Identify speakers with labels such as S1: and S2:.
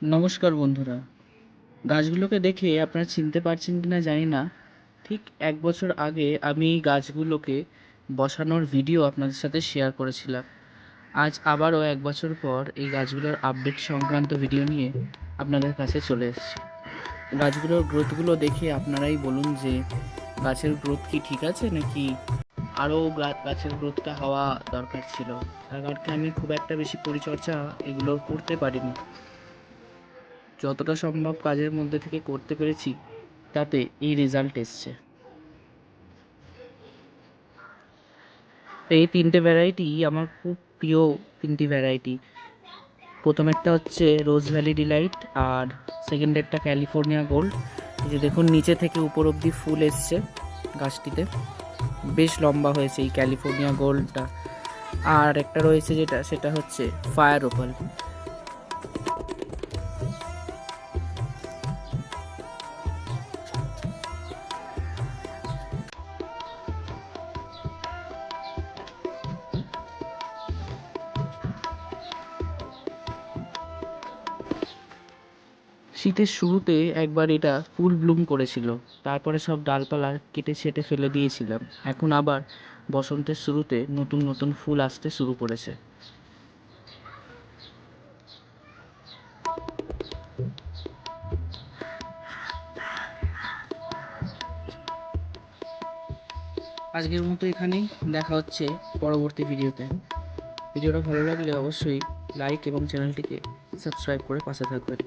S1: নমস্কার বন্ধুরা। গাছগুলোকে দেখে আপনারা চিনতে পারছেন কিনা জানি না। ঠিক 1 বছর আগে আমি এই গাছগুলোকে বসানোর ভিডিও আপনাদের সাথে শেয়ার করেছিলাম। আজ আবারও 1 বছর পর এই গাছগুলোর আপডেট সংক্রান্ত ভিডিও নিয়ে আপনাদের কাছে চলে এসেছি। গাছগুলোর গ্রোথগুলো দেখে আপনারাই বলুন যে গাছের গ্রোথ কি ঠিক আছে, নাকি আরও গাছের গ্রোথটা হওয়া দরকার ছিল। তার কারণে আমি খুব একটা বেশি পরিচর্যা এগুলোর করতে পারিনি। যতটা সম্ভব কাজের মধ্যে থেকে করতে পেরেছি, তাতে এই রেজাল্ট এসছে। এই 3টে ভ্যারাইটি আমার খুব প্রিয় 3টি ভ্যারাইটি। প্রথমেরটা হচ্ছে রোজ ভ্যালি ডিলাইট, আর সেকেন্ডেরটা ক্যালিফোর্নিয়া গোল্ড। এই যে দেখুন, নিচে থেকে উপর অবধি ফুল এসছে গাছটিতে, বেশ লম্বা হয়েছে এই ক্যালিফোর্নিয়া গোল্ডটা। আর একটা রয়েছে সেটা হচ্ছে ফায়ার ওপাল। শীতের শুরুতে একবার এটা ফুল ব্লুম করেছিল, তারপরে সব ডালপালা কেটে ছেঁটে ফেলে দিয়েছিলাম। এখন আবার বসন্তের শুরুতে নতুন নতুন ফুল আসতে শুরু করেছে। আজকের মতো এখানেই, দেখা হচ্ছে পরবর্তী ভিডিওতে। ভিডিওটা ভালো লাগলে অবশ্যই লাইক এবং চ্যানেলটিকে সাবস্ক্রাইব করে পাশে থাকবেন।